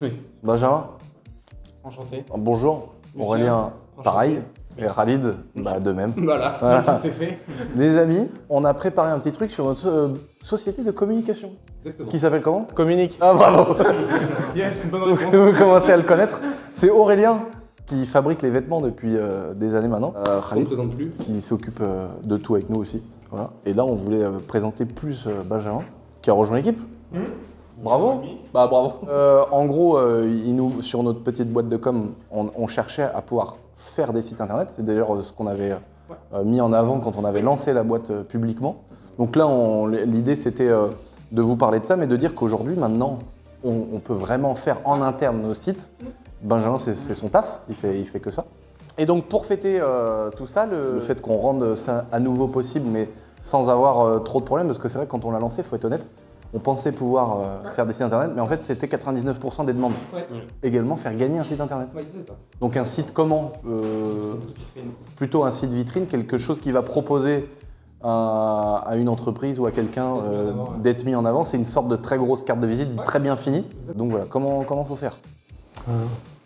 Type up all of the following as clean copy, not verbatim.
Oui. Benjamin, Enchanté. bonjour. Lucien, Aurélien, enchanté. pareil. Et Khalid, de même. Voilà, Voilà. ça c'est fait. Les amis, on a préparé un petit truc sur notre société de communication. Exactement. Qui s'appelle comment? Communique. Ah bravo. Yes, une bonne réponse. Vous commencez à le connaître. C'est Aurélien qui fabrique les vêtements depuis des années maintenant. On ne Khalid présente plus. qui s'occupe de tout avec nous aussi. Voilà. Et là, on voulait présenter plus Benjamin qui a rejoint l'équipe. Bravo. Bah bravo. En gros, sur notre petite boîte de com, on cherchait à pouvoir faire des sites internet. C'est d'ailleurs ce qu'on avait mis en avant quand on avait lancé la boîte publiquement. Donc là, l'idée c'était de vous parler de ça, mais de dire qu'aujourd'hui, maintenant, on peut vraiment faire en interne nos sites. Benjamin, c'est son taf, il fait que ça. Et donc pour fêter tout ça, le fait qu'on rende ça à nouveau possible, mais sans avoir trop de problèmes, parce que c'est vrai que quand on l'a lancé, il faut être honnête, on pensait pouvoir faire des sites internet, mais en fait c'était 99% des demandes. Ouais. Également faire gagner un site internet. Ouais, c'est ça. Donc un site comment Plutôt un site vitrine, quelque chose qui va proposer à une entreprise ou à quelqu'un d'être mis en avant. C'est une sorte de très grosse carte de visite, très bien finie. Donc voilà, comment faut faire?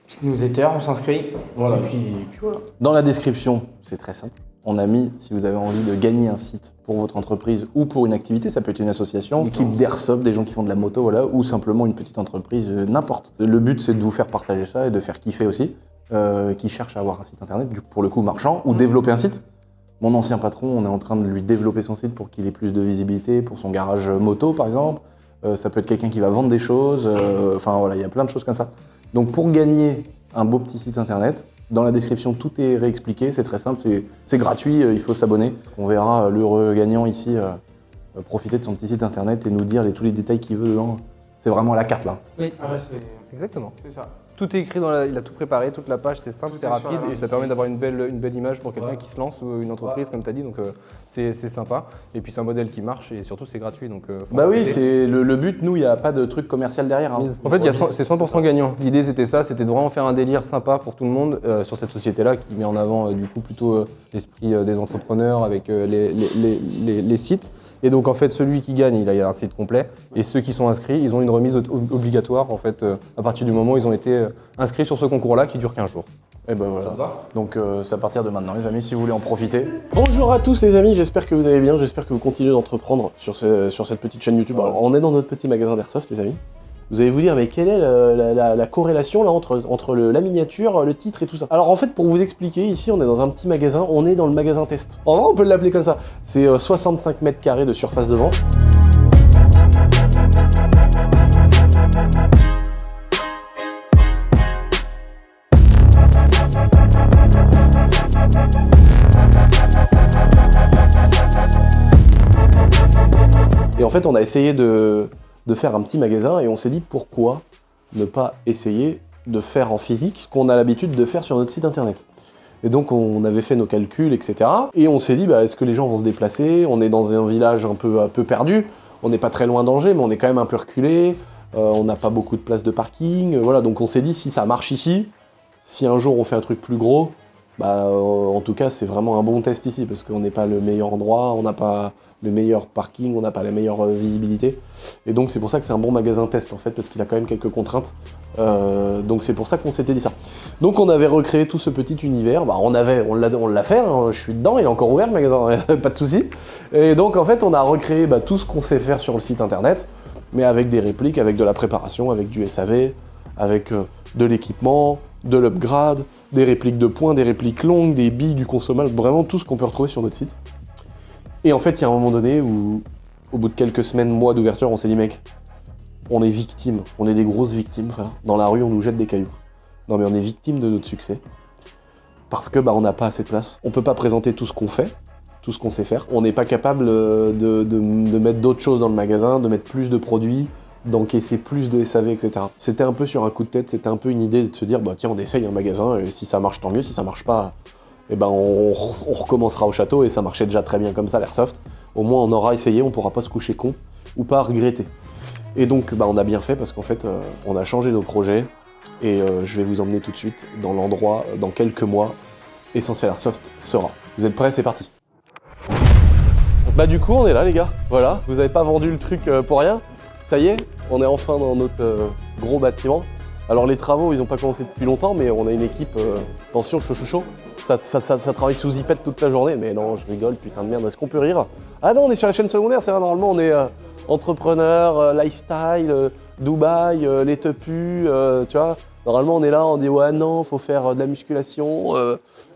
Petite newsletter, on s'inscrit. Voilà. Et puis voilà. Dans la description, c'est très simple. On a mis, si vous avez envie de gagner un site pour votre entreprise ou pour une activité, ça peut être une association, une équipe d'airsoft, des gens qui font de la moto, voilà, ou simplement une petite entreprise, n'importe. Le but, c'est de vous faire partager ça et de faire kiffer aussi, qui cherche à avoir un site internet, pour le coup marchand, ou développer un site. Mon ancien patron, on est en train de lui développer son site pour qu'il ait plus de visibilité, pour son garage moto par exemple. Ça peut être quelqu'un qui va vendre des choses, enfin voilà, il y a plein de choses comme ça. Donc pour gagner un beau petit site internet, dans la description, tout est réexpliqué, c'est très simple, c'est gratuit, il faut s'abonner. On verra l'heureux gagnant ici profiter de son petit site internet et nous dire tous les détails qu'il veut dedans. C'est vraiment la carte là. Oui, Exactement. c'est ça. Tout est écrit il a tout préparé, toute la page, c'est simple, Tout c'est est sur rapide la et ça permet d'avoir une belle image pour quelqu'un qui se lance ou une entreprise comme tu as dit, donc c'est sympa. Et puis c'est un modèle qui marche et surtout c'est gratuit. Donc, faut Bah en oui, profiter. c'est le but, nous, il n'y a pas de truc commercial derrière. Hein. En fait, c'est 100% gagnant. L'idée c'était ça, c'était de vraiment faire un délire sympa pour tout le monde sur cette société-là qui met en avant du coup plutôt l'esprit des entrepreneurs avec les sites. Et donc en fait, celui qui gagne, il a un site complet. Et ceux qui sont inscrits, ils ont une remise obligatoire en fait à partir du moment où ils ont été inscrits sur ce concours-là qui dure 15 jours. Et ben voilà. Donc c'est à partir de maintenant les amis, si vous voulez en profiter. Bonjour à tous les amis, j'espère que vous allez bien, j'espère que vous continuez d'entreprendre sur cette petite chaîne YouTube. Alors, on est dans notre petit magasin d'Airsoft les amis. Vous allez vous dire mais quelle est la corrélation là entre la miniature, le titre et tout ça. Alors en fait pour vous expliquer, ici on est dans un petit magasin, on est dans le magasin test. En vrai on peut l'appeler comme ça. C'est 65 mètres carrés de surface de vente. Et en fait, on a essayé de faire un petit magasin et on s'est dit pourquoi ne pas essayer de faire en physique ce qu'on a l'habitude de faire sur notre site internet. Et donc on avait fait nos calculs, etc. Et on s'est dit, est-ce que les gens vont se déplacer? On est dans un village un peu perdu, on n'est pas très loin d'Angers, mais on est quand même un peu reculé, on n'a pas beaucoup de place de parking, voilà. Donc on s'est dit, si ça marche ici, si un jour on fait un truc plus gros, en tout cas c'est vraiment un bon test ici, parce qu'on n'est pas le meilleur endroit, on n'a pas le meilleur parking, on n'a pas la meilleure visibilité. Et donc c'est pour ça que c'est un bon magasin test en fait, parce qu'il a quand même quelques contraintes. Donc c'est pour ça qu'on s'était dit ça. Donc on avait recréé tout ce petit univers, on l'a fait, hein, je suis dedans, il est encore ouvert le magasin, pas de souci. Et donc en fait on a recréé tout ce qu'on sait faire sur le site internet, mais avec des répliques, avec de la préparation, avec du SAV, avec de l'équipement, de l'upgrade, des répliques de points, des répliques longues, des billes du consommable, vraiment tout ce qu'on peut retrouver sur notre site. Et en fait, il y a un moment donné où, au bout de quelques semaines, mois d'ouverture, on s'est dit, mec, on est victime, on est des grosses victimes, frère. Dans la rue, on nous jette des cailloux. Non mais on est victime de notre succès. Parce que on n'a pas assez de place. On peut pas présenter tout ce qu'on fait, tout ce qu'on sait faire. On n'est pas capable de mettre d'autres choses dans le magasin, de mettre plus de produits, d'encaisser plus de SAV, etc. C'était un peu sur un coup de tête, c'était un peu une idée de se dire, tiens, on essaye un magasin, et si ça marche, tant mieux, si ça marche pas, on recommencera au château, et ça marchait déjà très bien comme ça, l'airsoft. Au moins, on aura essayé, on pourra pas se coucher con, ou pas regretter. Et donc, on a bien fait, parce qu'en fait, on a changé nos projets, et je vais vous emmener tout de suite dans l'endroit, dans quelques mois, Essentiel Airsoft sera. Vous êtes prêts? C'est parti. Du coup, on est là, les gars. Voilà, vous avez pas vendu le truc pour rien. Ça y est, on est enfin dans notre gros bâtiment. Alors les travaux, ils n'ont pas commencé depuis longtemps, mais on a une équipe, attention, chaud. Ça travaille sous zipette toute la journée, mais non, je rigole, putain de merde, est-ce qu'on peut rire? Ah non, on est sur la chaîne secondaire, c'est vrai, normalement on est entrepreneur, lifestyle, Dubaï, les tepus, tu vois. Normalement on est là, on dit ouais non, faut faire de la musculation,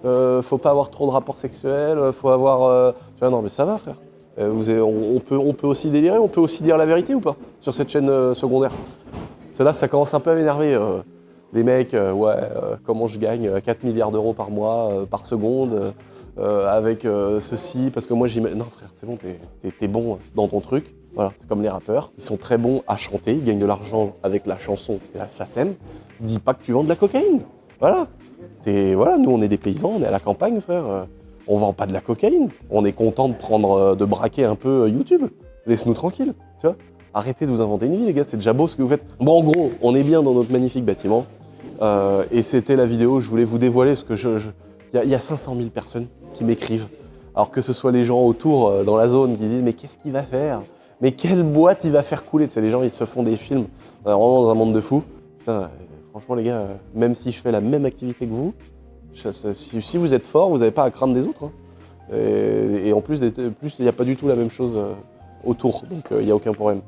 faut pas avoir trop de rapports sexuels, faut avoir... Tu vois, non mais ça va frère. On peut aussi délirer, on peut aussi dire la vérité ou pas sur cette chaîne secondaire. Cela, ça commence un peu à m'énerver. Les mecs, comment je gagne 4 milliards d'euros par mois, par seconde, avec ceci, parce que moi j'imagine... Non frère, c'est bon, t'es bon dans ton truc. Voilà, c'est comme les rappeurs, ils sont très bons à chanter, ils gagnent de l'argent avec la chanson et sa scène. Dis pas que tu vends de la cocaïne. Voilà. Voilà, nous on est des paysans, on est à la campagne frère. On vend pas de la cocaïne. On est content de braquer un peu YouTube. Laisse-nous tranquilles, tu vois. Arrêtez de vous inventer une vie les gars, c'est déjà beau ce que vous faites. Bon en gros, on est bien dans notre magnifique bâtiment. Et c'était la vidéo, je voulais vous dévoiler parce que y a 500 000 personnes qui m'écrivent. Alors que ce soit les gens autour dans la zone qui disent mais qu'est-ce qu'il va faire? Mais quelle boîte il va faire couler? Tu sais, les gens ils se font des films, on est vraiment dans un monde de fous. Putain, franchement les gars, même si je fais la même activité que vous, si vous êtes fort, vous n'avez pas à craindre des autres. Hein. Et en plus, il n'y a pas du tout la même chose autour, donc il n'y a aucun problème.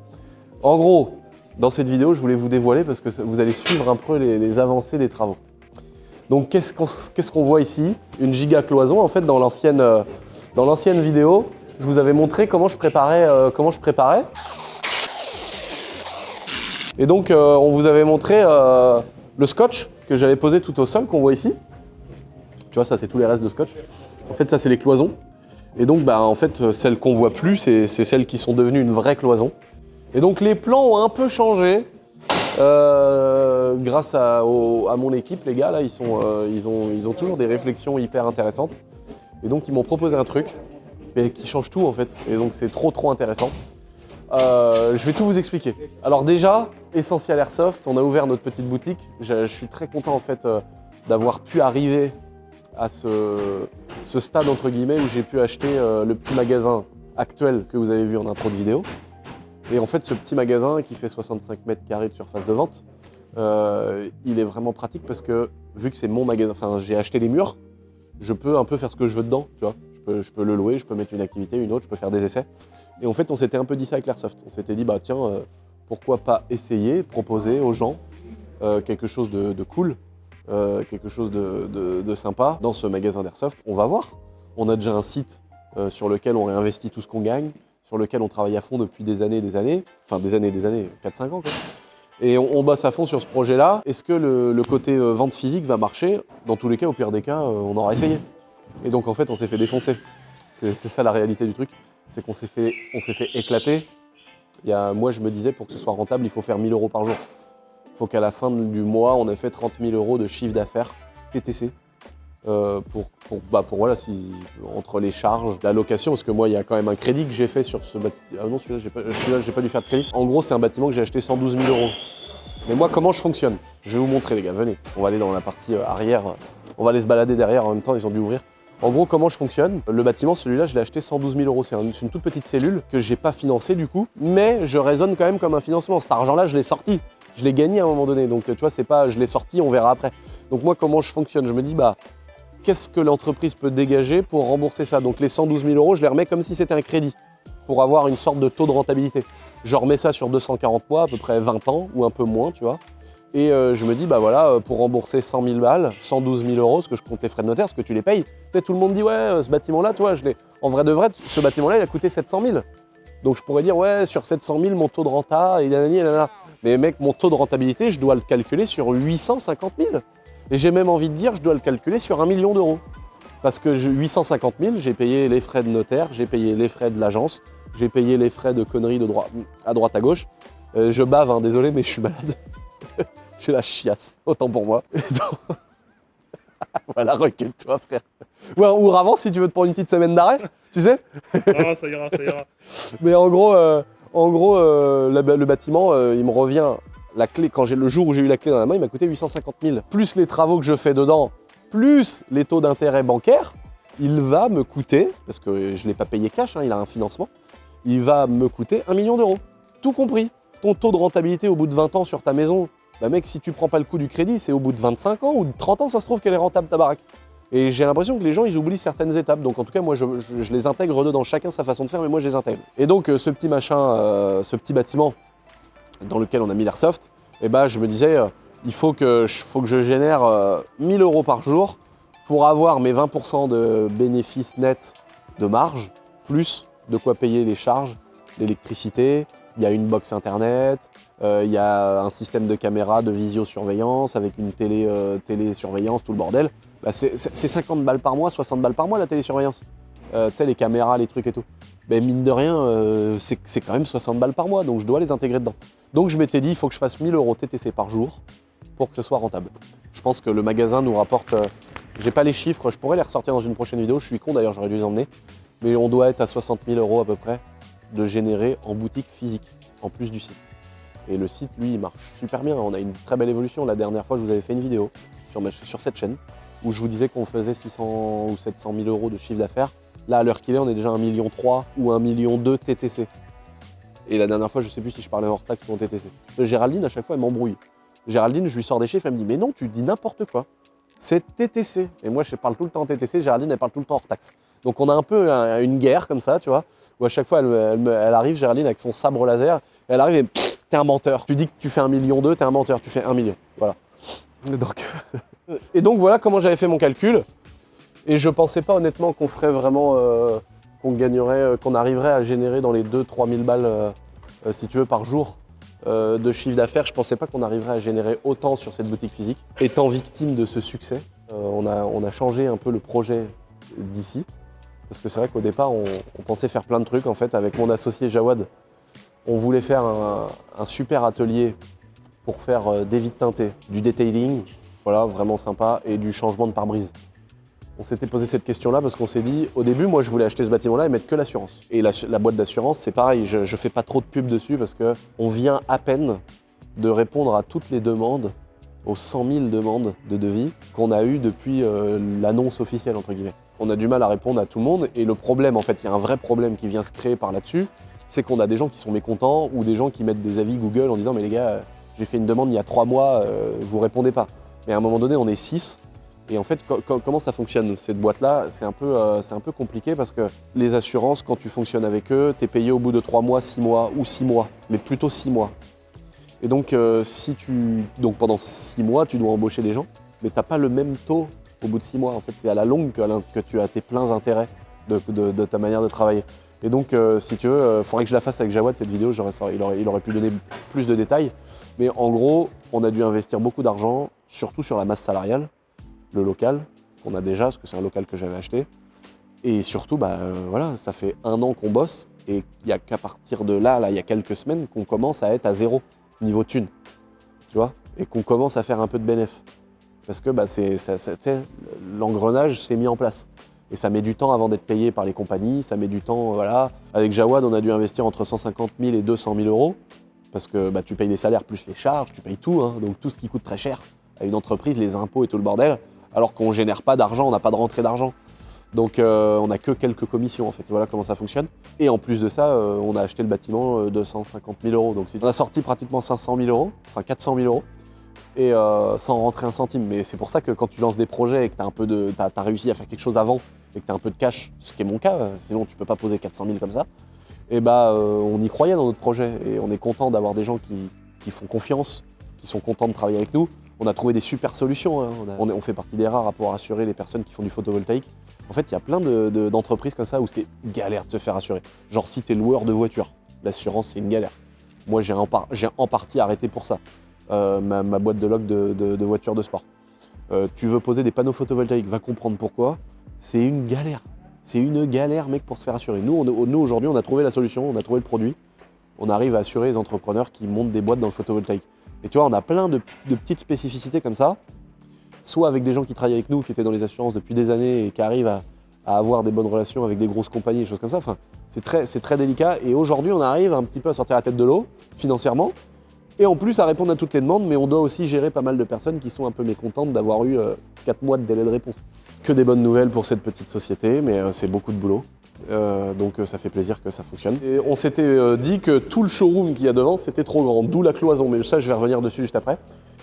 En gros, dans cette vidéo, je voulais vous dévoiler parce que vous allez suivre un peu les avancées des travaux. Donc qu'est-ce qu'on voit ici? Une giga cloison. En fait, dans l'ancienne vidéo, je vous avais montré comment je préparais. Et donc, on vous avait montré le scotch que j'avais posé tout au sol, qu'on voit ici. Tu vois, ça, c'est tous les restes de scotch. En fait, ça, c'est les cloisons. Et donc, bah, en fait, celles qu'on voit plus, c'est celles qui sont devenues une vraie cloison. Et donc, les plans ont un peu changé grâce à mon équipe. Les gars, là, ils ont toujours des réflexions hyper intéressantes. Et donc, ils m'ont proposé un truc mais qui change tout, en fait. Et donc, c'est trop intéressant. Je vais tout vous expliquer. Alors déjà, Essential Airsoft, on a ouvert notre petite boutique. Je suis très content, en fait, d'avoir pu arriver à ce stade entre guillemets où j'ai pu acheter le petit magasin actuel que vous avez vu en intro de vidéo. Et en fait ce petit magasin qui fait 65 mètres carrés de surface de vente, il est vraiment pratique parce que vu que c'est mon magasin, enfin j'ai acheté les murs, je peux un peu faire ce que je veux dedans, tu vois. Je peux le louer, je peux mettre une activité, une autre, je peux faire des essais. Et en fait on s'était un peu dit ça avec l'Airsoft. On s'était dit bah tiens, pourquoi pas essayer, proposer aux gens quelque chose de cool. Quelque chose de sympa dans ce magasin d'Airsoft, on va voir. On a déjà un site sur lequel on réinvestit tout ce qu'on gagne, sur lequel on travaille à fond depuis des années, enfin des années, 4-5 ans quoi. Et on bosse à fond sur ce projet-là. Est-ce que le côté vente physique va marcher? Dans tous les cas, au pire des cas, on aura essayé. Et donc en fait, on s'est fait défoncer. C'est ça la réalité du truc, c'est qu'on s'est fait éclater. Moi je me disais, pour que ce soit rentable, il faut faire 1 000 € par jour. Il faut qu'à la fin du mois, on ait fait 30 000 € de chiffre d'affaires TTC voilà, entre les charges, la location, parce que moi, il y a quand même un crédit que j'ai fait sur ce bâtiment. Ah non, celui-là, j'ai pas dû faire de crédit. En gros, c'est un bâtiment que j'ai acheté 112 000 €. Mais moi, comment je fonctionne? Je vais vous montrer, les gars, venez. On va aller dans la partie arrière. On va aller se balader derrière en même temps, ils ont dû ouvrir. En gros, comment je fonctionne? Le bâtiment, celui-là, je l'ai acheté 112 000 €. C'est une toute petite cellule que j'ai pas financée du coup, mais je raisonne quand même comme un financement. Cet argent-là, je l'ai sorti. Je l'ai gagné à un moment donné, donc tu vois, c'est pas je l'ai sorti, on verra après. Donc moi, comment je fonctionne? Je me dis, bah, qu'est-ce que l'entreprise peut dégager pour rembourser ça? Donc les 112 000 €, je les remets comme si c'était un crédit, pour avoir une sorte de taux de rentabilité. Je remets ça sur 240 mois, à peu près 20 ans, ou un peu moins, tu vois. Et je me dis, bah voilà, pour rembourser 100 000 balles, 112 000 €, ce que je compte les frais de notaire, ce que tu les payes. Tu sais, tout le monde dit, ouais, ce bâtiment-là, toi, en vrai de vrai, ce bâtiment-là, il a coûté 700 000. Donc je pourrais dire, ouais, sur 700 000, mon taux de renta, et nanana. Mais mec, mon taux de rentabilité, je dois le calculer sur 850 000. Et j'ai même envie de dire, je dois le calculer sur 1 million d'euros. Parce que 850 000, j'ai payé les frais de notaire, j'ai payé les frais de l'agence, j'ai payé les frais de conneries à droite à gauche. Je bave, hein, désolé, mais je suis malade. J'ai la chiasse, autant pour moi. Voilà, recule-toi, frère. Ouais, ou avant, si tu veux te prendre une petite semaine d'arrêt, tu sais. Ah, ça ira. Mais en gros, le bâtiment, il me revient, la clé, le jour où j'ai eu la clé dans la main, il m'a coûté 850 000. Plus les travaux que je fais dedans, plus les taux d'intérêt bancaires, il va me coûter, parce que je ne l'ai pas payé cash, hein, il a un financement, il va me coûter 1 million d'euros. Tout compris. Ton taux de rentabilité au bout de 20 ans sur ta maison, Bah mec, si tu prends pas le coup du crédit, c'est au bout de 25 ans ou de 30 ans, ça se trouve qu'elle est rentable ta baraque. Et j'ai l'impression que les gens, ils oublient certaines étapes. Donc en tout cas, moi, je les intègre dedans. Chacun sa façon de faire, mais moi, je les intègre. Et donc, ce petit machin, ce petit bâtiment dans lequel on a mis l'airsoft, eh ben, je me disais, il faut que je génère 1000 € par jour pour avoir mes 20% de bénéfices nets de marge, plus de quoi payer les charges, l'électricité, il y a une box internet, il y a un système de caméra de visiosurveillance avec une télésurveillance, tout le bordel. Bah c'est 50 balles par mois, 60 balles par mois la télésurveillance. Tu sais, les caméras, les trucs et tout. Mais mine de rien, c'est quand même 60 balles par mois, donc je dois les intégrer dedans. Donc je m'étais dit, il faut que je fasse 1000 € TTC par jour pour que ce soit rentable. Je pense que le magasin nous rapporte, j'ai pas les chiffres, je pourrais les ressortir dans une prochaine vidéo, je suis con d'ailleurs, j'aurais dû les emmener. Mais on doit être à 60 000 € à peu près de générer en boutique physique, en plus du site. Et le site, lui, il marche super bien, on a une très belle évolution. La dernière fois, je vous avais fait une vidéo sur cette chaîne, où je vous disais qu'on faisait 600 ou 700 000 € de chiffre d'affaires. Là, à l'heure qu'il est, on est déjà à 1,3 million ou 1,2 million TTC. Et la dernière fois, je ne sais plus si je parlais hors taxe ou en TTC. Géraldine, à chaque fois, elle m'embrouille. Géraldine, je lui sors des chiffres, elle me dit « Mais non, tu dis n'importe quoi. C'est TTC. » Et moi, je parle tout le temps en TTC, Géraldine, elle parle tout le temps hors taxe. Donc on a un peu une guerre comme ça, tu vois, où à chaque fois, elle arrive, Géraldine, avec son sabre laser, elle arrive et « T'es un menteur. Tu dis que tu fais 1,2 million, t'es un menteur, tu fais 1 million. » Voilà. Et donc voilà comment j'avais fait mon calcul. Et je pensais pas honnêtement qu'on ferait vraiment, qu'on gagnerait, qu'on arriverait à générer dans les 2-3 000 balles, si tu veux, par jour de chiffre d'affaires. Je pensais pas qu'on arriverait à générer autant sur cette boutique physique. Étant victime de ce succès, on a changé un peu le projet d'ici. Parce que c'est vrai qu'au départ, on pensait faire plein de trucs. En fait, avec mon associé Jawad, on voulait faire un super atelier pour faire des vitres teintées, du detailing, voilà, vraiment sympa, et du changement de pare-brise. On s'était posé cette question-là parce qu'on s'est dit, au début, moi, je voulais acheter ce bâtiment-là et mettre que l'assurance. Et la boîte d'assurance, c'est pareil, je fais pas trop de pub dessus parce qu'on vient à peine de répondre à toutes les demandes, aux 100 000 demandes de devis qu'on a eues depuis l'annonce officielle, entre guillemets. On a du mal à répondre à tout le monde et le problème, en fait, il y a un vrai problème qui vient se créer par là-dessus, c'est qu'on a des gens qui sont mécontents ou des gens qui mettent des avis Google en disant « Mais les gars, j'ai fait une demande il y a 3 mois, vous répondez pas. » Mais à un moment donné, on est 6. Et en fait, comment ça fonctionne cette boîte-là? C'est un peu compliqué parce que les assurances, quand tu fonctionnes avec eux, tu es payé au bout de 3 mois, 6 mois ou 6 mois, mais plutôt 6 mois. Et donc, donc pendant 6 mois, tu dois embaucher des gens, mais tu n'as pas le même taux au bout de 6 mois. En fait, c'est à la longue que tu as tes pleins intérêts de ta manière de travailler. Et donc, si tu veux, il faudrait que je la fasse avec Jawad, cette vidéo, il aurait pu donner plus de détails. Mais en gros, on a dû investir beaucoup d'argent, surtout sur la masse salariale, le local qu'on a déjà, parce que c'est un local que j'avais acheté. Et surtout, voilà, ça fait 1 an qu'on bosse, et il n'y a qu'à partir de là, il y a quelques semaines, qu'on commence à être à 0 niveau thune, tu vois, et qu'on commence à faire un peu de bénéf. Parce que l'engrenage s'est mis en place. Et ça met du temps avant d'être payé par les compagnies, ça met du temps, voilà. Avec Jawad, on a dû investir entre 150 000 et 200 000 €, parce que tu payes les salaires plus les charges, tu payes tout, hein, donc tout ce qui coûte très cher à une entreprise, les impôts et tout le bordel, alors qu'on ne génère pas d'argent, on n'a pas de rentrée d'argent. Donc on n'a que quelques commissions en fait, voilà comment ça fonctionne. Et en plus de ça, on a acheté le bâtiment 250 000 €. Donc on a sorti pratiquement 500 000 €, enfin 400 000 €, et sans rentrer un centime. Mais c'est pour ça que quand tu lances des projets et que t'as réussi à faire quelque chose avant, et que tu as un peu de cash, ce qui est mon cas, sinon tu peux pas poser 400 000 comme ça, et on y croyait dans notre projet. Et on est content d'avoir des gens qui font confiance, qui sont contents de travailler avec nous. On a trouvé des super solutions, hein. On fait partie des rares à pouvoir assurer les personnes qui font du photovoltaïque. En fait, il y a plein d'entreprises comme ça où c'est galère de se faire assurer. Genre si tu es loueur de voiture, l'assurance c'est une galère. Moi j'ai en partie arrêté pour ça, ma boîte de log de voitures de sport. Tu veux poser des panneaux photovoltaïques, va comprendre pourquoi. C'est une galère. C'est une galère, mec, pour se faire assurer. Nous aujourd'hui, on a trouvé la solution, on a trouvé le produit. On arrive à assurer les entrepreneurs qui montent des boîtes dans le photovoltaïque. Et tu vois, on a plein de petites spécificités comme ça, soit avec des gens qui travaillent avec nous, qui étaient dans les assurances depuis des années et qui arrivent à avoir des bonnes relations avec des grosses compagnies, des choses comme ça. Enfin, c'est très délicat. Et aujourd'hui, on arrive un petit peu à sortir la tête de l'eau, financièrement, et en plus à répondre à toutes les demandes, mais on doit aussi gérer pas mal de personnes qui sont un peu mécontentes d'avoir eu 4 mois de délai de réponse. Que des bonnes nouvelles pour cette petite société, mais c'est beaucoup de boulot. Donc ça fait plaisir que ça fonctionne. Et on s'était dit que tout le showroom qu'il y a devant, c'était trop grand, d'où la cloison, mais ça je vais revenir dessus juste après.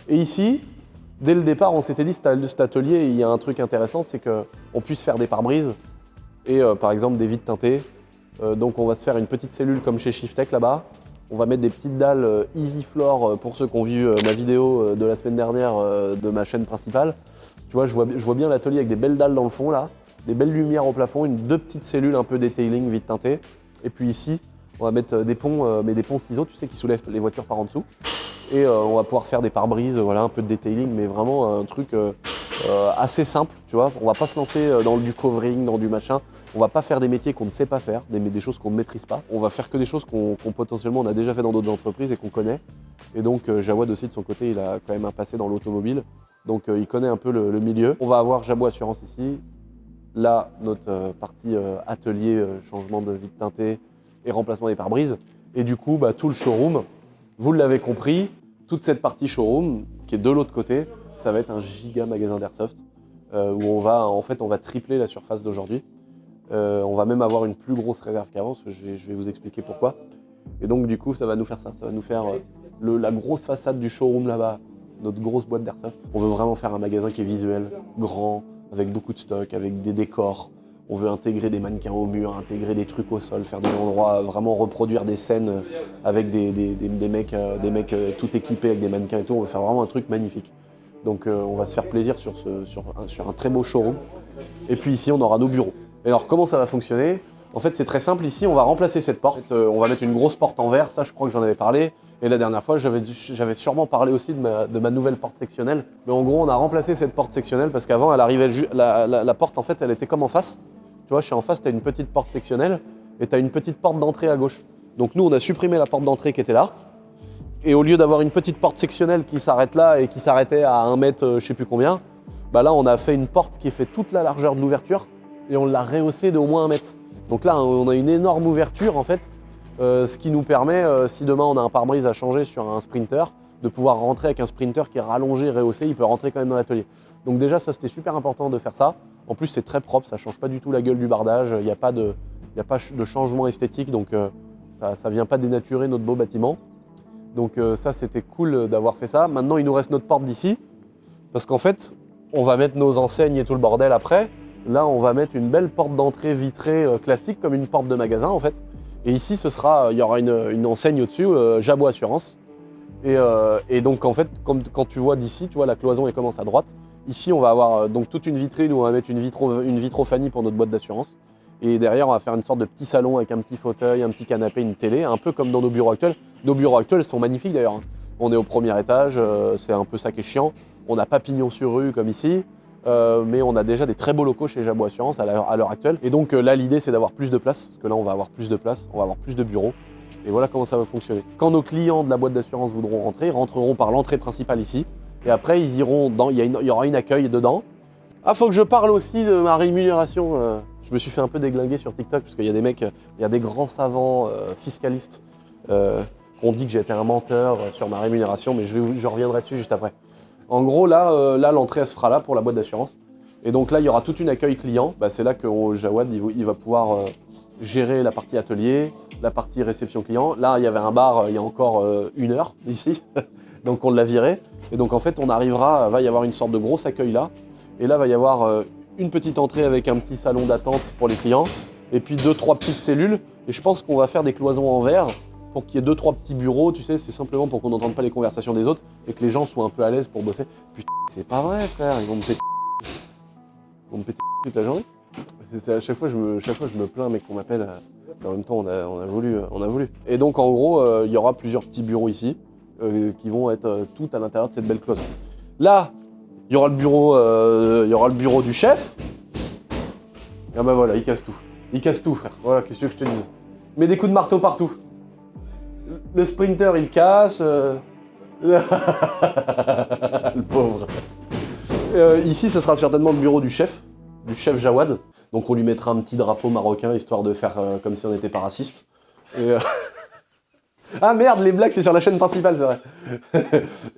Et ici, dès le départ, on s'était dit, cet atelier, il y a un truc intéressant, c'est qu'on puisse faire des pare-brises et par exemple des vitres teintées. Donc on va se faire une petite cellule comme chez Shiftech là-bas. On va mettre des petites dalles Easy Floor pour ceux qui ont vu ma vidéo de la semaine dernière de ma chaîne principale. Tu vois, je vois bien l'atelier avec des belles dalles dans le fond là, des belles lumières au plafond, deux petites cellules un peu detailing, vitres teintées. Et puis ici, on va mettre des ponts, mais des ponts ciseaux, tu sais, qui soulèvent les voitures par en dessous. Et on va pouvoir faire des pare-brises, voilà, un peu de detailing, mais vraiment un truc assez simple, tu vois. On va pas se lancer dans du covering, dans du machin. On va pas faire des métiers qu'on ne sait pas faire, des choses qu'on ne maîtrise pas. On va faire que des choses qu'on potentiellement on a déjà fait dans d'autres entreprises et qu'on connaît. Et donc Jawad aussi de son côté, il a quand même un passé dans l'automobile. Donc il connaît un peu le milieu. On va avoir Jabot Assurance ici. Là, notre partie atelier, changement de vitre teintée et remplacement des pare-brises. Et du coup, tout le showroom, vous l'avez compris, toute cette partie showroom qui est de l'autre côté, ça va être un giga magasin d'Airsoft où on va tripler la surface d'aujourd'hui. On va même avoir une plus grosse réserve qu'avant, je vais vous expliquer pourquoi. Et donc du coup, ça va nous faire ça, ça va nous faire la grosse façade du showroom là-bas, notre grosse boîte d'Airsoft. On veut vraiment faire un magasin qui est visuel, grand, avec beaucoup de stock, avec des décors. On veut intégrer des mannequins au mur, intégrer des trucs au sol, faire des endroits, vraiment reproduire des scènes avec des mecs tout équipés avec des mannequins et tout. On veut faire vraiment un truc magnifique. Donc on va se faire plaisir sur un très beau showroom. Et puis ici, on aura nos bureaux. Et alors comment ça va fonctionner? En fait, c'est très simple. Ici, on va remplacer cette porte. On va mettre une grosse porte en verre. Ça, je crois que j'en avais parlé. Et la dernière fois, j'avais sûrement parlé aussi de ma nouvelle porte sectionnelle. Mais en gros, on a remplacé cette porte sectionnelle parce qu'avant, elle arrivait la porte, en fait, elle était comme en face. Tu vois, chez en face, tu as une petite porte sectionnelle et tu as une petite porte d'entrée à gauche. Donc nous, on a supprimé la porte d'entrée qui était là. Et au lieu d'avoir une petite porte sectionnelle qui s'arrête là et qui s'arrêtait à 1 mètre, je sais plus combien, là, on a fait une porte qui fait toute la largeur de l'ouverture et on l'a rehaussée d'au moins 1 mètre. Donc là, on a une énorme ouverture, en fait, ce qui nous permet, si demain on a un pare-brise à changer sur un Sprinter, de pouvoir rentrer avec un Sprinter qui est rallongé, rehaussé, il peut rentrer quand même dans l'atelier. Donc déjà, ça, c'était super important de faire ça. En plus, c'est très propre, ça change pas du tout la gueule du bardage, il n'y a pas de changement esthétique, donc ça vient pas dénaturer notre beau bâtiment. Donc ça, c'était cool d'avoir fait ça. Maintenant, il nous reste notre porte d'ici, parce qu'en fait, on va mettre nos enseignes et tout le bordel après. Là, on va mettre une belle porte d'entrée vitrée classique, comme une porte de magasin, en fait. Et ici, il y aura une enseigne au-dessus, Jabot Assurance. Et donc, en fait, quand tu vois d'ici, tu vois, la cloison, elle commence à droite. Ici, on va avoir donc toute une vitrine où on va mettre une vitrophanie pour notre boîte d'assurance. Et derrière, on va faire une sorte de petit salon avec un petit fauteuil, un petit canapé, une télé, un peu comme dans nos bureaux actuels. Nos bureaux actuels sont magnifiques d'ailleurs. On est au premier étage, c'est un peu ça qui est chiant. On n'a pas pignon sur rue comme ici, mais on a déjà des très beaux locaux chez Jabot Assurance à l'heure actuelle. Et donc là, l'idée, c'est d'avoir plus de place, parce que là, on va avoir plus de place, on va avoir plus de bureaux. Et voilà comment ça va fonctionner. Quand nos clients de la boîte d'assurance voudront rentrer, ils rentreront par l'entrée principale ici. Et après, ils iront il y aura une accueil dedans. Ah, faut que je parle aussi de ma rémunération. Je me suis fait un peu déglinguer sur TikTok parce qu'il y a des mecs, il y a des grands savants fiscalistes qui ont dit que j'étais un menteur sur ma rémunération, mais je reviendrai dessus juste après. En gros, là l'entrée, elle se fera là pour la boîte d'assurance. Et donc là, il y aura toute une accueil client. C'est là que Jawad, il va pouvoir gérer la partie atelier, la partie réception client. Là, il y avait un bar il y a encore 1 heure ici, donc on l'a viré. Et donc en fait, va y avoir une sorte de gros accueil là. Et là, va y avoir une petite entrée avec un petit salon d'attente pour les clients. Et puis 2-3 petites cellules. Et je pense qu'on va faire des cloisons en verre pour qu'il y ait 2-3 petits bureaux. Tu sais, c'est simplement pour qu'on n'entende pas les conversations des autres et que les gens soient un peu à l'aise pour bosser. Putain, c'est pas vrai, frère. Ils vont me péter. Ils vont me péter toute la journée. À chaque fois, je me plains, mec, qu'on m'appelle. En même temps, on a voulu. Et donc, en gros, il y aura plusieurs petits bureaux ici qui vont être tout à l'intérieur de cette belle cloison. Là, il y aura le bureau du chef. Ah bah voilà, il casse tout. Il casse tout, frère. Voilà, qu'est-ce que je te dise. Mets des coups de marteau partout. Le Sprinter, il casse. Le pauvre. Ici, ce sera certainement le bureau du chef Jawad. Donc on lui mettra un petit drapeau marocain, histoire de faire comme si on n'était pas raciste. Ah merde, les blagues, c'est sur la chaîne principale, c'est vrai.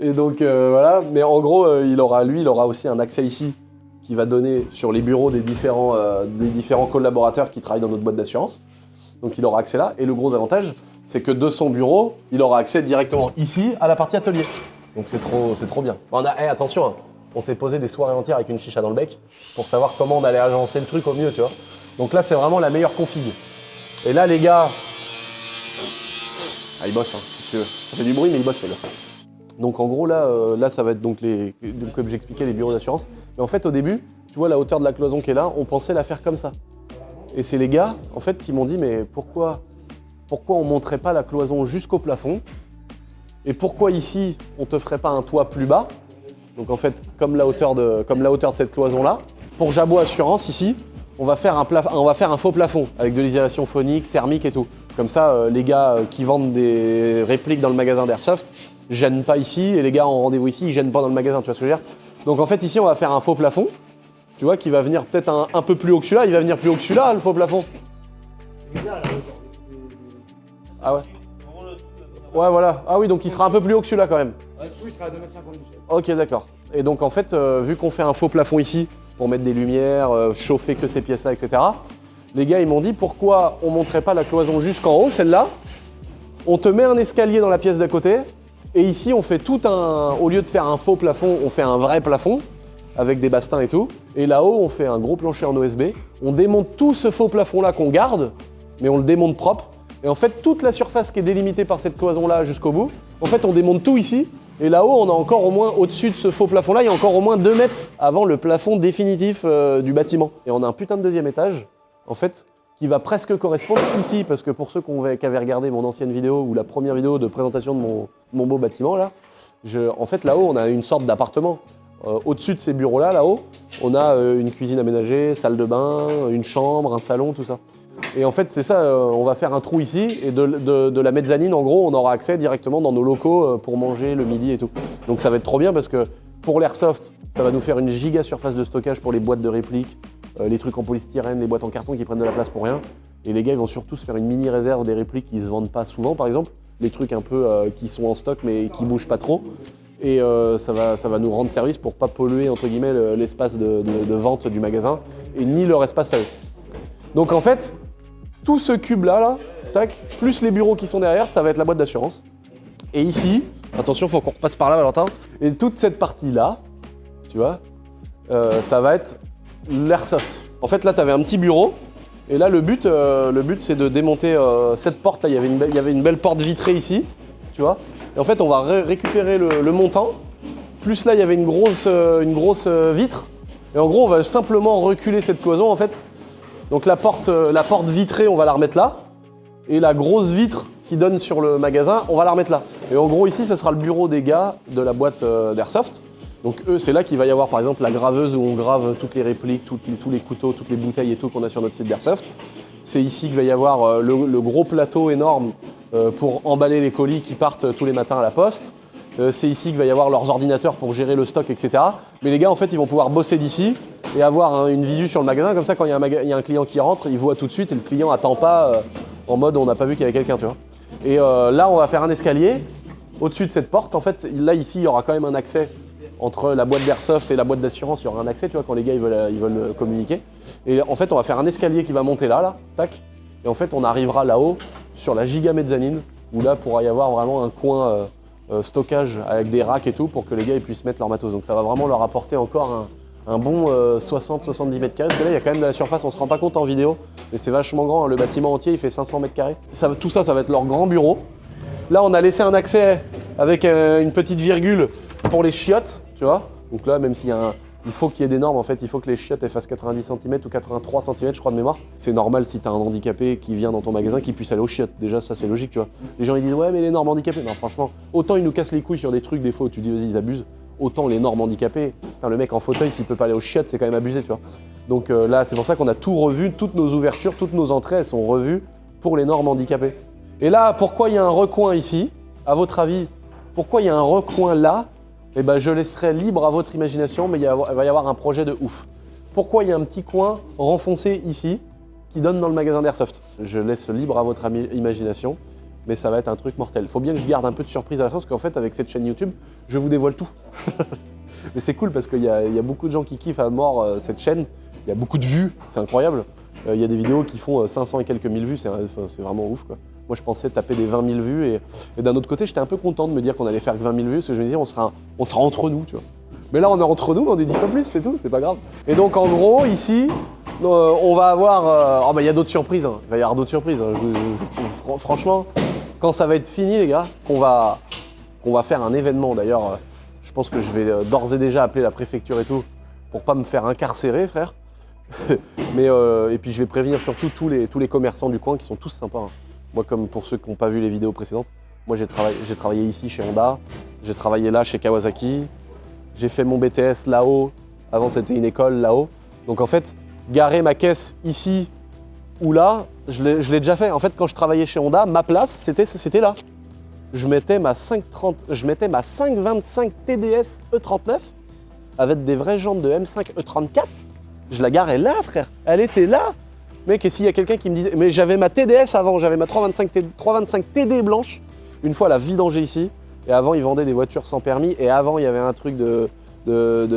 Et donc voilà, mais en gros, il aura aussi un accès ici qui va donner sur les bureaux des différents collaborateurs qui travaillent dans notre boîte d'assurance. Donc il aura accès là. Et le gros avantage, c'est que de son bureau, il aura accès directement ici à la partie atelier. Donc c'est trop bien. Attention, hein, on s'est posé des soirées entières avec une chicha dans le bec pour savoir comment on allait agencer le truc au mieux, tu vois. Donc là, c'est vraiment la meilleure config. Et là, les gars... Ah, ils bossent, hein, si tu veux. Ça fait du bruit, mais ils bossent, les gars. Donc en gros, là, ça va être donc comme j'expliquais, les bureaux d'assurance. Mais en fait, au début, tu vois la hauteur de la cloison qui est là, on pensait la faire comme ça. Et c'est les gars, en fait, qui m'ont dit, mais pourquoi on monterait pas la cloison jusqu'au plafond? Et pourquoi ici, on te ferait pas un toit plus bas? Donc en fait, comme la hauteur de cette cloison-là. Pour Jabot Assurance, ici, on va faire un faux plafond avec de l'isolation phonique, thermique et tout. Comme ça, les gars qui vendent des répliques dans le magasin d'Airsoft gênent pas ici, et les gars en rendez-vous ici, ils gênent pas dans le magasin, tu vois ce que je veux dire? Donc en fait, ici, on va faire un faux plafond, tu vois, qui va venir peut-être un peu plus haut que celui-là. Il va venir plus haut que celui-là, le faux plafond. Ah ouais? Ouais, voilà. Ah oui, donc il sera un peu plus haut que celui-là quand même. Ouais, dessous, il sera à 2,52 m. Ok, d'accord. Et donc en fait, vu qu'on fait un faux plafond ici, pour mettre des lumières, chauffer que ces pièces-là, etc., les gars, ils m'ont dit, pourquoi on monterait pas la cloison jusqu'en haut, celle-là? On te met un escalier dans la pièce d'à côté, et ici, on fait au lieu de faire un faux plafond, on fait un vrai plafond, avec des bastins et tout. Et là-haut, on fait un gros plancher en OSB. On démonte tout ce faux plafond-là qu'on garde, mais on le démonte propre. Et en fait, toute la surface qui est délimitée par cette cloison-là jusqu'au bout, en fait, on démonte tout ici. Et là-haut, on a encore au moins, au-dessus de ce faux plafond-là, il y a encore au moins 2 mètres avant le plafond définitif du bâtiment. Et on a un putain de deuxième étage, en fait, qui va presque correspondre ici, parce que pour ceux qui avaient regardé mon ancienne vidéo ou la première vidéo de présentation de mon beau bâtiment, là, en fait, là-haut, on a une sorte d'appartement. Au-dessus de ces bureaux-là, là-haut, on a une cuisine aménagée, salle de bain, une chambre, un salon, tout ça. Et en fait, c'est ça, on va faire un trou ici, et de la mezzanine, en gros, on aura accès directement dans nos locaux pour manger le midi et tout. Donc ça va être trop bien parce que pour l'airsoft, ça va nous faire une giga surface de stockage pour les boîtes de répliques, les trucs en polystyrène, les boîtes en carton qui prennent de la place pour rien. Et les gars, ils vont surtout se faire une mini réserve des répliques qui se vendent pas souvent, par exemple. Les trucs un peu qui sont en stock mais qui bougent pas trop. Et ça va nous rendre service pour pas polluer, entre guillemets, l'espace de vente du magasin et ni leur espace à eux. Donc en fait, tout ce cube-là, tac, plus les bureaux qui sont derrière, ça va être la boîte d'assurance. Et ici, attention, il faut qu'on repasse par là, Valentin. Et toute cette partie-là, tu vois, ça va être l'airsoft. En fait, là, tu avais un petit bureau. Et là, le but c'est de démonter cette porte-là. Il y avait une belle porte vitrée ici, tu vois. Et en fait, on va récupérer le montant. Plus là, il y avait une grosse vitre. Et en gros, on va simplement reculer cette cloison, en fait. Donc la porte vitrée, on va la remettre là. Et la grosse vitre qui donne sur le magasin, on va la remettre là. Et en gros, ici, ça sera le bureau des gars de la boîte d'Airsoft. Donc eux, c'est là qu'il va y avoir, par exemple, la graveuse où on grave toutes les répliques, tous les couteaux, toutes les bouteilles et tout qu'on a sur notre site d'Airsoft. C'est ici qu'il va y avoir le gros plateau énorme pour emballer les colis qui partent tous les matins à la poste. C'est ici qu'il va y avoir leurs ordinateurs pour gérer le stock, etc. Mais les gars, en fait, ils vont pouvoir bosser d'ici et avoir une visu sur le magasin. Comme ça, quand il y a un client qui rentre, il voit tout de suite et le client n'attend pas en mode on n'a pas vu qu'il y avait quelqu'un, tu vois. Et là, on va faire un escalier au-dessus de cette porte. En fait, là, ici, il y aura quand même un accès entre la boîte d'airsoft et la boîte d'assurance. Il y aura un accès, tu vois, quand les gars ils veulent communiquer. Et en fait, on va faire un escalier qui va monter là, tac. Et en fait, on arrivera là-haut sur la giga mezzanine où là pourra y avoir vraiment un coin stockage avec des racks et tout pour que les gars ils puissent mettre leur matos. Donc ça va vraiment leur apporter encore un bon 60-70 mètres carrés. Parce que là, il y a quand même de la surface, on se rend pas compte en vidéo, mais c'est vachement grand. Le bâtiment entier, il fait 500 mètres carrés. Tout ça, ça va être leur grand bureau. Là, on a laissé un accès avec une petite virgule pour les chiottes, tu vois. Donc là, même s'il y a il faut qu'il y ait des normes, en fait, il faut que les chiottes elles fassent 90 cm ou 83 cm, je crois, de mémoire. C'est normal si tu as un handicapé qui vient dans ton magasin qu'il puisse aller aux chiottes. Déjà, ça, c'est logique, tu vois. Les gens, ils disent, ouais, mais les normes handicapées. Non, franchement, autant ils nous cassent les couilles sur des trucs, des fois, où tu dis, vas-y, ils abusent. Autant les normes handicapées. Putain, le mec en fauteuil, s'il peut pas aller aux chiottes, c'est quand même abusé, tu vois. Donc là, c'est pour ça qu'on a tout revu, toutes nos ouvertures, toutes nos entrées, elles sont revues pour les normes handicapées. Et là, pourquoi il y a un recoin ici? À votre avis, pourquoi il y a un recoin là? Eh ben, je laisserai libre à votre imagination, mais il va y avoir un projet de ouf. Pourquoi il y a un petit coin renfoncé ici qui donne dans le magasin d'Airsoft? Je laisse libre à votre imagination, mais ça va être un truc mortel. Il faut bien que je garde un peu de surprise à la fin, parce qu'en fait, avec cette chaîne YouTube, je vous dévoile tout. Mais c'est cool parce qu'il y a beaucoup de gens qui kiffent à mort cette chaîne. Il y a beaucoup de vues, c'est incroyable. Il y a des vidéos qui font 500 et quelques mille vues, c'est vraiment ouf, quoi. Moi, je pensais taper des 20 000 vues et d'un autre côté, j'étais un peu content de me dire qu'on allait faire que 20 000 vues parce que je me disais, on sera entre nous, tu vois. Mais là, on est entre nous, mais on est 10 fois plus, c'est tout, c'est pas grave. Et donc, en gros, ici, on va avoir... oh, bah, il y a d'autres surprises, hein. Il va y avoir d'autres surprises. Hein. Franchement, quand ça va être fini, les gars, qu'on va faire un événement. D'ailleurs, je pense que je vais d'ores et déjà appeler la préfecture et tout pour pas me faire incarcérer, frère. Mais, et puis, je vais prévenir surtout tous les commerçants du coin qui sont tous sympas. Hein. Moi, comme pour ceux qui n'ont pas vu les vidéos précédentes, moi, j'ai travaillé ici chez Honda, j'ai travaillé là chez Kawasaki. J'ai fait mon BTS là-haut, avant c'était une école là-haut. Donc en fait, garer ma caisse ici ou là, je l'ai déjà fait. En fait, quand je travaillais chez Honda, ma place, c'était là. Je mettais ma 525 TDS E39 avec des vraies jantes de M5 E34. Je la garais là, frère. Elle était là. Mec, et s'il y a quelqu'un qui me disait... Mais j'avais ma TDS avant, j'avais ma 325 TD blanche. Une fois, la vidangée ici. Et avant, ils vendaient des voitures sans permis. Et avant, il y avait un truc de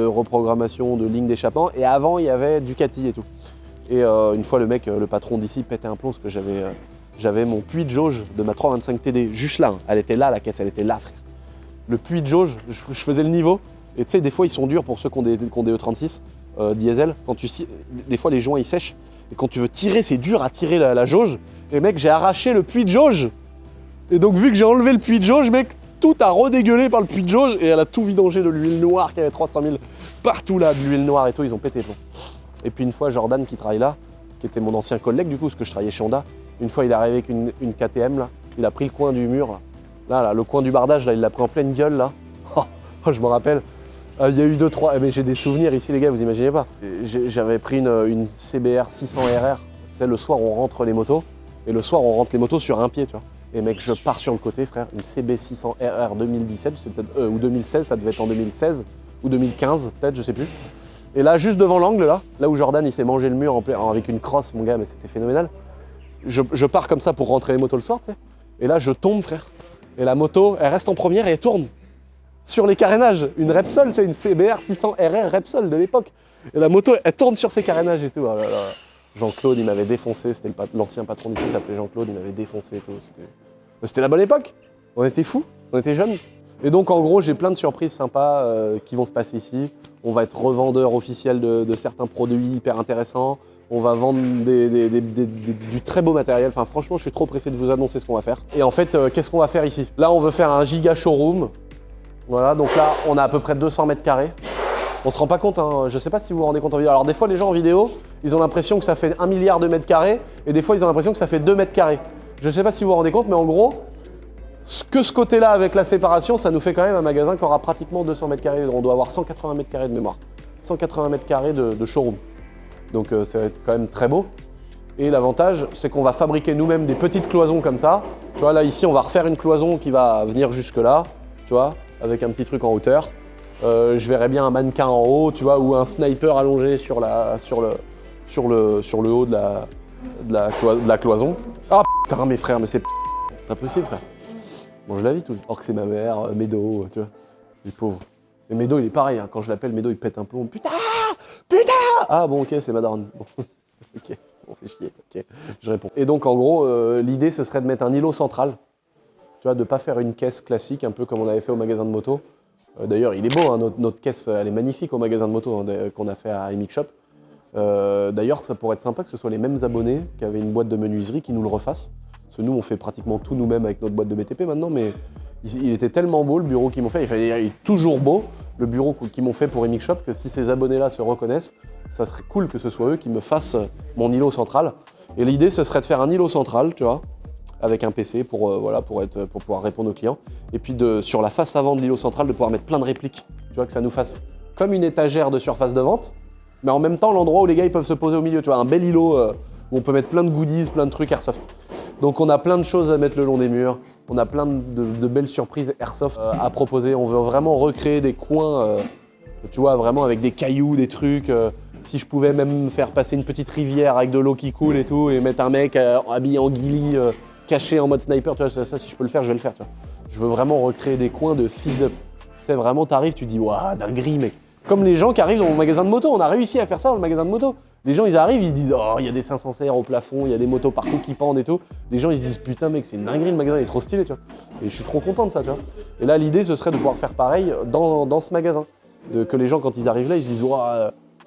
reprogrammation de ligne d'échappement. Et avant, il y avait Ducati et tout. Et une fois, le patron d'ici pétait un plomb parce que j'avais mon puits de jauge de ma 325 TD juste là. Hein. Elle était là, la caisse, elle était là, frère. Le puits de jauge, je faisais le niveau. Et tu sais, des fois, ils sont durs pour ceux qui ont des E36 diesel. Des fois, les joints, ils sèchent. Et quand tu veux tirer, c'est dur à tirer la jauge. Et mec, j'ai arraché le puits de jauge. Et donc, vu que j'ai enlevé le puits de jauge, mec, tout a redégueulé par le puits de jauge et elle a tout vidangé de l'huile noire qui avait 300 000 partout là, de l'huile noire et tout, ils ont pété les plombs. Et puis une fois, Jordan qui travaille là, qui était mon ancien collègue du coup, parce que je travaillais chez Honda, une fois il est arrivé avec une KTM là, il a pris le coin du mur là, le coin du bardage là, il l'a pris en pleine gueule là. Oh, je me rappelle, il y a eu 2-3, mais j'ai des souvenirs ici les gars, vous imaginez pas. J'avais pris une CBR 600 RR, tu sais, le soir on rentre les motos, et le soir on rentre les motos sur un pied, tu vois. Et mec, je pars sur le côté, frère, une CB600 RR 2017, c'est peut-être, ou 2016, ça devait être en 2016, ou 2015, peut-être, je sais plus. Et là, juste devant l'angle, là où Jordan, il s'est mangé le mur avec une crosse, mon gars, mais c'était phénoménal. Je pars comme ça pour rentrer les motos le soir, tu sais. Et là, je tombe, frère. Et la moto, elle reste en première et elle tourne sur les carénages. Une Repsol, tu sais, une CBR 600 RR Repsol de l'époque. Et la moto, elle tourne sur ses carénages et tout. Oh là là. Jean-Claude, il m'avait défoncé, c'était l'ancien patron d'ici, il s'appelait Jean-Claude, il m'avait défoncé et tout. C'était la bonne époque, on était fous, on était jeunes. Et donc en gros, j'ai plein de surprises sympas qui vont se passer ici. On va être revendeur officiel de certains produits hyper intéressants. On va vendre du très beau matériel. Enfin franchement, je suis trop pressé de vous annoncer ce qu'on va faire. Et en fait, qu'est-ce qu'on va faire ici? Là, on veut faire un giga showroom. Voilà, donc là, on a à peu près 200 mètres carrés. On se rend pas compte, hein. Je sais pas si vous vous rendez compte en vidéo. Alors des fois les gens en vidéo, ils ont l'impression que ça fait 1 milliard de mètres carrés et des fois ils ont l'impression que ça fait 2 mètres carrés. Je sais pas si vous vous rendez compte, mais en gros, ce côté-là avec la séparation, ça nous fait quand même un magasin qui aura pratiquement 200 mètres carrés. On doit avoir 180 mètres carrés de mémoire. 180 mètres carrés de showroom. Donc ça va être quand même très beau. Et l'avantage, c'est qu'on va fabriquer nous-mêmes des petites cloisons comme ça. Tu vois, là ici, on va refaire une cloison qui va venir jusque là, tu vois, avec un petit truc en hauteur. Je verrais bien un mannequin en haut, tu vois, ou un sniper allongé sur le haut de la cloison. Ah putain, mes frères, mais c'est pas possible, frère. Mange la vie tout. Or que c'est ma mère, Médo, tu vois, les pauvres. Mais Médo, il est pareil, hein. Quand je l'appelle, Médo, il pète un plomb. Putain, putain. Ah bon, ok, c'est ma daronne. Bon. Ok, on fait chier. Ok, je réponds. Et donc, en gros, l'idée, ce serait de mettre un îlot central. Tu vois, de pas faire une caisse classique, un peu comme on avait fait au magasin de moto. D'ailleurs, il est beau, hein, notre caisse, elle est magnifique au magasin de moto hein, qu'on a fait à MX Shop. D'ailleurs, ça pourrait être sympa que ce soit les mêmes abonnés qui avaient une boîte de menuiserie qui nous le refassent. Parce que nous, on fait pratiquement tout nous-mêmes avec notre boîte de BTP maintenant, mais il était tellement beau le bureau qu'ils m'ont fait. Il est toujours beau le bureau qu'ils m'ont fait pour MX Shop que si ces abonnés-là se reconnaissent, ça serait cool que ce soit eux qui me fassent mon îlot central. Et l'idée, ce serait de faire un îlot central, tu vois, avec un PC pour pouvoir répondre aux clients. Et puis sur la face avant de l'îlot central, de pouvoir mettre plein de répliques. Tu vois, que ça nous fasse comme une étagère de surface de vente, mais en même temps l'endroit où les gars ils peuvent se poser au milieu. Tu vois, un bel îlot où on peut mettre plein de goodies, plein de trucs airsoft. Donc on a plein de choses à mettre le long des murs, on a plein de belles surprises airsoft à proposer. On veut vraiment recréer des coins, tu vois, vraiment avec des cailloux, des trucs. Si je pouvais même faire passer une petite rivière avec de l'eau qui coule et tout, et mettre un mec habillé en ghillie, caché en mode sniper, tu vois, ça si je peux le faire, je vais le faire, tu vois. Je veux vraiment recréer des coins de fils de... Tu sais, vraiment, t'arrives, tu dis, waouh, dinguerie, mec. Comme les gens qui arrivent dans mon magasin de moto, on a réussi à faire ça dans le magasin de moto. Les gens, ils arrivent, ils se disent, oh, il y a des 500 CR au plafond, il y a des motos partout qui pendent et tout. Les gens, ils se disent, putain, mec, c'est une dinguerie, le magasin, il est trop stylé, tu vois. Et je suis trop content de ça, tu vois. Et là, l'idée, ce serait de pouvoir faire pareil dans ce magasin. Que les gens, quand ils arrivent là, ils se disent, oh,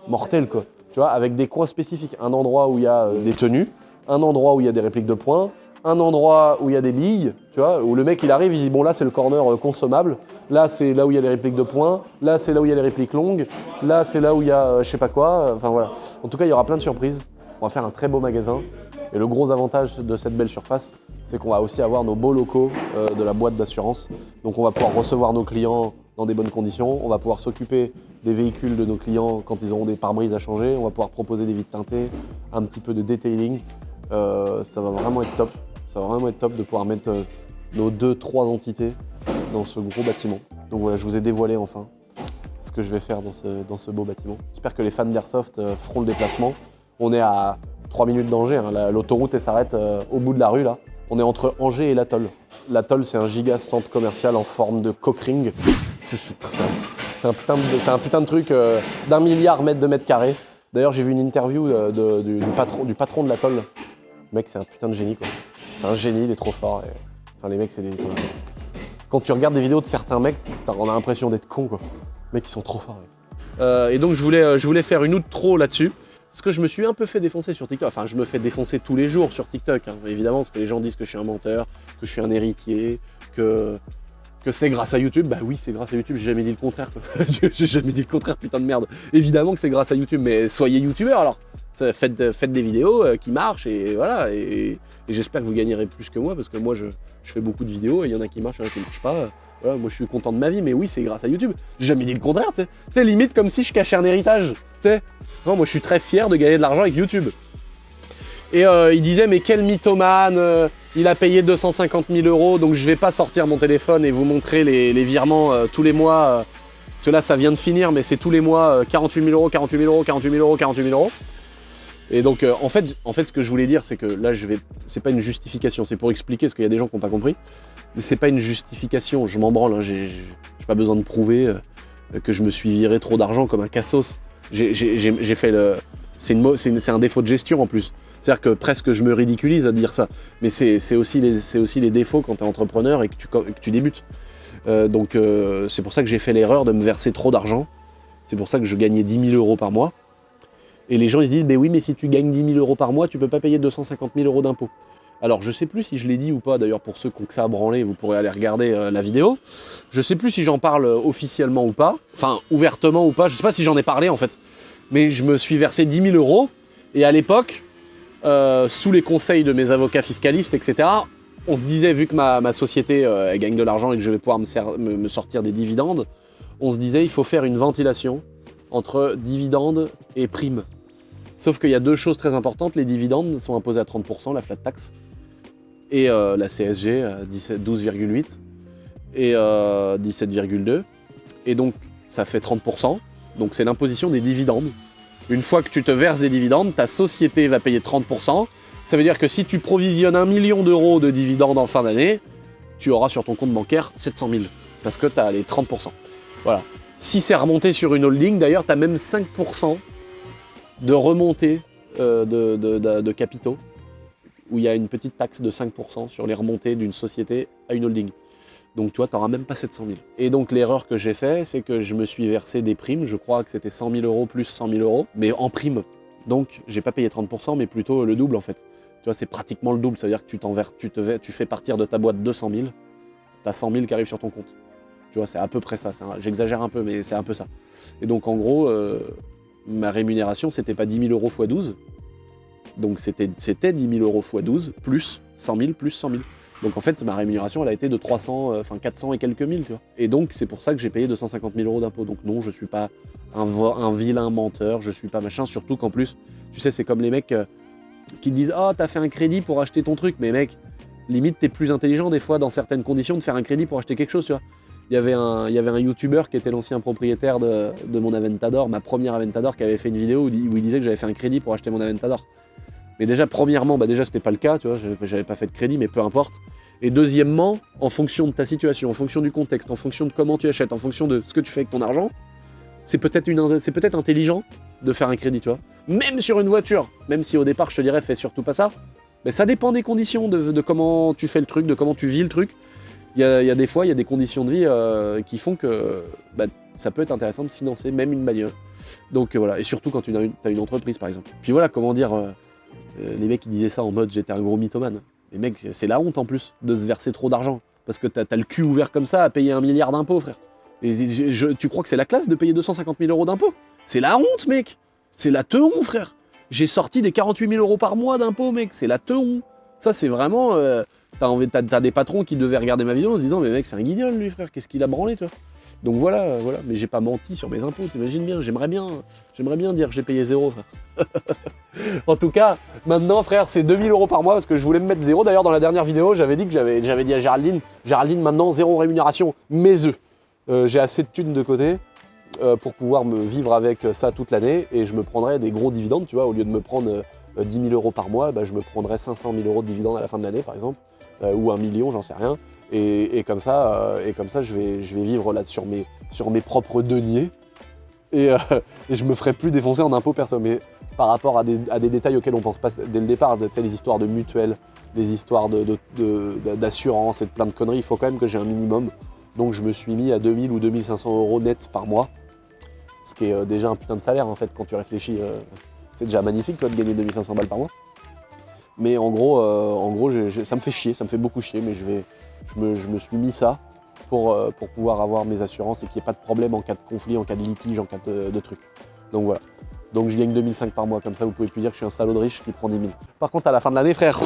mortel, quoi. Tu vois, avec des coins spécifiques. Un endroit où il y a des tenues, un endroit où il y a des répliques de points, un endroit où il y a des billes, tu vois, où le mec il arrive, il dit bon là c'est le corner consommable, là c'est là où il y a les répliques de points, là c'est là où il y a les répliques longues, là c'est là où il y a je sais pas quoi, enfin voilà. En tout cas il y aura plein de surprises, on va faire un très beau magasin et le gros avantage de cette belle surface c'est qu'on va aussi avoir nos beaux locaux de la boîte d'assurance, donc on va pouvoir recevoir nos clients dans des bonnes conditions, on va pouvoir s'occuper des véhicules de nos clients quand ils auront des pare-brises à changer, on va pouvoir proposer des vitres teintées, un petit peu de detailing, ça va vraiment être top. Ça va vraiment être top de pouvoir mettre nos 2-3 entités dans ce gros bâtiment. Donc voilà, je vous ai dévoilé enfin ce que je vais faire dans ce beau bâtiment. J'espère que les fans d'Airsoft feront le déplacement. On est à 3 minutes d'Angers, hein. L'autoroute elle s'arrête au bout de la rue là. On est entre Angers et l'Atoll. L'Atoll c'est un giga centre commercial en forme de cockring. C'est un putain de truc d'1 milliard de mètres carrés. D'ailleurs j'ai vu une interview du patron de l'Atoll. Le mec c'est un putain de génie quoi. C'est un génie, il est trop fort. Et... Enfin, les mecs, c'est des... Quand tu regardes des vidéos de certains mecs, on a l'impression d'être con, quoi. Les mecs, ils sont trop forts. Et donc, je voulais faire une outro là-dessus. Parce que je me suis un peu fait défoncer sur TikTok. Enfin, je me fais défoncer tous les jours sur TikTok, hein. Évidemment, parce que les gens disent que je suis un menteur, que je suis un héritier, que c'est grâce à YouTube. Bah oui, c'est grâce à YouTube, j'ai jamais dit le contraire, quoi. J'ai jamais dit le contraire, putain de merde. Évidemment que c'est grâce à YouTube, mais soyez youtubeur alors. Faites des vidéos qui marchent et voilà. Et j'espère que vous gagnerez plus que moi parce que moi je fais beaucoup de vidéos et il y en a qui marchent, il y en a qui ne marchent pas. Voilà, moi je suis content de ma vie, mais oui, c'est grâce à YouTube. J'ai jamais dit le contraire, tu sais. C'est limite comme si je cachais un héritage, tu sais. Non, moi je suis très fier de gagner de l'argent avec YouTube. Et il disait, mais quel mythomane, il a payé 250 000 €, donc je vais pas sortir mon téléphone et vous montrer les virements tous les mois. Parce que là, ça vient de finir, mais c'est tous les mois 48 000 €, 48 000 €, 48 000 €, 48 000 €. Et donc, en fait, ce que je voulais dire, c'est que là, c'est pas une justification, c'est pour expliquer, parce qu'il y a des gens qui n'ont pas compris. Mais c'est pas une justification, je m'en branle, hein, j'ai pas besoin de prouver que je me suis viré trop d'argent comme un cassos. J'ai fait le... C'est un défaut de gestion en plus. C'est-à-dire que presque je me ridiculise à dire ça. Mais c'est aussi les défauts quand tu es entrepreneur et que tu débutes. Donc c'est pour ça que j'ai fait l'erreur de me verser trop d'argent. C'est pour ça que je gagnais 10 000 € par mois. Et les gens ils se disent, oui, mais si tu gagnes 10 000 € par mois, tu peux pas payer 250 000 € d'impôts. Alors je sais plus si je l'ai dit ou pas, d'ailleurs pour ceux qui ont que ça à branler, vous pourrez aller regarder la vidéo. Je sais plus si j'en parle officiellement ou pas, enfin ouvertement ou pas, je sais pas si j'en ai parlé en fait. Mais je me suis versé 10 000 €, et à l'époque, sous les conseils de mes avocats fiscalistes, etc., on se disait, vu que ma société elle gagne de l'argent et que je vais pouvoir me sortir des dividendes, on se disait il faut faire une ventilation entre dividendes et primes. Sauf qu'il y a deux choses très importantes, les dividendes sont imposés à 30%, la flat tax, et la CSG à 12,8 et 17,2, et donc ça fait 30%, donc c'est l'imposition des dividendes. Une fois que tu te verses des dividendes, ta société va payer 30%, ça veut dire que si tu provisionnes 1 million € de dividendes en fin d'année, tu auras sur ton compte bancaire 700 000, parce que tu as les 30%. Voilà. Si c'est remonté sur une holding, d'ailleurs, tu as même 5% de remontée de capitaux, où il y a une petite taxe de 5% sur les remontées d'une société à une holding. Donc tu vois, tu n'auras même pas 700 000. Et donc l'erreur que j'ai fait, c'est que je me suis versé des primes, je crois que c'était 100 000 € plus 100 000 €, mais en prime. Donc j'ai pas payé 30%, mais plutôt le double en fait. Tu vois, c'est pratiquement le double, ça veut dire que tu fais partir de ta boîte 200 000, tu as 100 000 qui arrivent sur ton compte. Tu vois, c'est à peu près ça, j'exagère un peu, mais c'est un peu ça. Et donc en gros, ma rémunération, c'était pas 10 000 € x 12, donc c'était 10 000 € x 12, plus 100 000, plus 100 000. Donc en fait, ma rémunération, elle a été de 400 et quelques mille, tu vois. Et donc c'est pour ça que j'ai payé 250 000 € d'impôts. Donc non, je suis pas un vilain menteur, je suis pas machin, surtout qu'en plus, tu sais, c'est comme les mecs qui te disent « Oh, t'as fait un crédit pour acheter ton truc », mais mec, limite, t'es plus intelligent des fois, dans certaines conditions, de faire un crédit pour acheter quelque chose, tu vois. Il y avait un youtubeur qui était l'ancien propriétaire de mon Aventador, ma première Aventador, qui avait fait une vidéo où il disait que j'avais fait un crédit pour acheter mon Aventador. Mais déjà, premièrement, déjà c'était pas le cas, tu vois, j'avais pas fait de crédit, mais peu importe. Et deuxièmement, en fonction de ta situation, en fonction du contexte, en fonction de comment tu achètes, en fonction de ce que tu fais avec ton argent, c'est peut-être intelligent de faire un crédit, tu vois. même sur une voiture, même si au départ je te dirais fais surtout pas ça, mais ça dépend des conditions, de comment tu fais le truc, de comment tu vis le truc. Il y a des fois, il y a des conditions de vie qui font que bah, ça peut être intéressant de financer même une bagnole. Donc voilà, et surtout quand tu as une entreprise par exemple. Puis voilà, comment dire, les mecs qui disaient ça en mode j'étais un gros mythomane. Les mecs, c'est la honte en plus de se verser trop d'argent. Parce que t'as le cul ouvert comme ça à payer 1 milliard d'impôts, frère. Et tu crois que c'est la classe de payer 250 000 euros d'impôts? C'est la honte, mec. C'est la teon, frère. J'ai sorti des 48 000 euros par mois d'impôts, mec. C'est la teon. Ça, c'est vraiment... T'as des patrons qui devaient regarder ma vidéo en se disant « Mais mec, c'est un guignol, lui, frère. Qu'est-ce qu'il a branlé, toi ?» Donc voilà. Mais j'ai pas menti sur mes impôts, t'imagines bien. J'aimerais bien dire que j'ai payé 0, frère. En tout cas, maintenant, frère, c'est 2 000 euros par mois parce que je voulais me mettre 0. D'ailleurs, dans la dernière vidéo, j'avais dit à Géraldine, maintenant, 0 rémunération, mes œufs. J'ai assez de thunes de côté pour pouvoir me vivre avec ça toute l'année et je me prendrais des gros dividendes, tu vois, au lieu de me prendre 10 000 euros par mois, bah, je me prendrais 500 000 euros de dividendes à la fin de l'année, par exemple, ou 1 million, j'en sais rien. Et comme ça, je vais vivre là sur mes propres deniers et je me ferai plus défoncer en impôts perso. Mais par rapport à des détails auxquels on pense pas dès le départ, les histoires de mutuelles, les histoires d'assurance et de plein de conneries, il faut quand même que j'ai un minimum. Donc je me suis mis à 2000 ou 2500 euros net par mois, ce qui est déjà un putain de salaire en fait quand tu réfléchis. C'est déjà magnifique toi de gagner 2500 balles par mois. Mais en gros ça me fait chier, ça me fait beaucoup chier, mais je me suis mis ça pour pouvoir avoir mes assurances et qu'il n'y ait pas de problème en cas de conflit, en cas de litige, en cas de truc. Donc voilà. Donc je gagne 2005 par mois, comme ça vous pouvez plus dire que je suis un salaud de riche qui prend 10 000. Par contre à la fin de l'année, frère,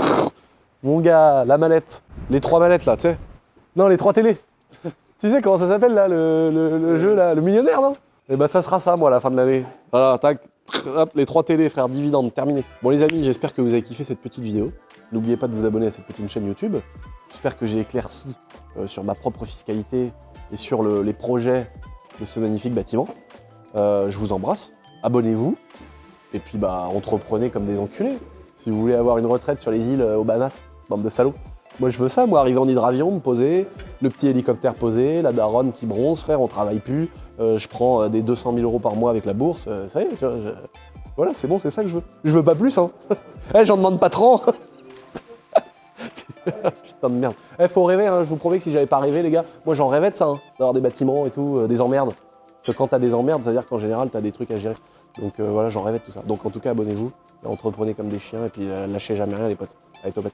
mon gars, la mallette, les 3 mallettes là, tu sais. Non, les 3 télés. Tu sais comment ça s'appelle là, le jeu là, le millionnaire, non? Et bah ça sera ça moi à la fin de l'année. Voilà, tac, hop, les 3 télés, frère, dividendes, terminé. Bon les amis, j'espère que vous avez kiffé cette petite vidéo. N'oubliez pas de vous abonner à cette petite chaîne YouTube. J'espère que j'ai éclairci sur ma propre fiscalité et sur les projets de ce magnifique bâtiment. Je vous embrasse, abonnez-vous, et puis bah entreprenez comme des enculés. Si vous voulez avoir une retraite sur les îles aux Bahamas, bande de salauds. Moi je veux ça, moi, arriver en hydravion, me poser, le petit hélicoptère posé, la daronne qui bronze, frère, on travaille plus, je prends des 200 000 euros par mois avec la bourse, ça y est, tu vois, voilà, c'est bon, c'est ça que je veux. Je veux pas plus, hein. J'en demande pas 30. Putain de merde. Faut rêver, hein, je vous promets que si j'avais pas rêvé, les gars, moi j'en rêvais de ça, hein, d'avoir des bâtiments et tout, des emmerdes. Parce que quand t'as des emmerdes, ça veut dire qu'en général, t'as des trucs à gérer. Donc voilà, j'en rêvais de tout ça. Donc en tout cas, abonnez-vous, entreprenez comme des chiens et puis lâchez jamais rien, les potes. Allez, topette.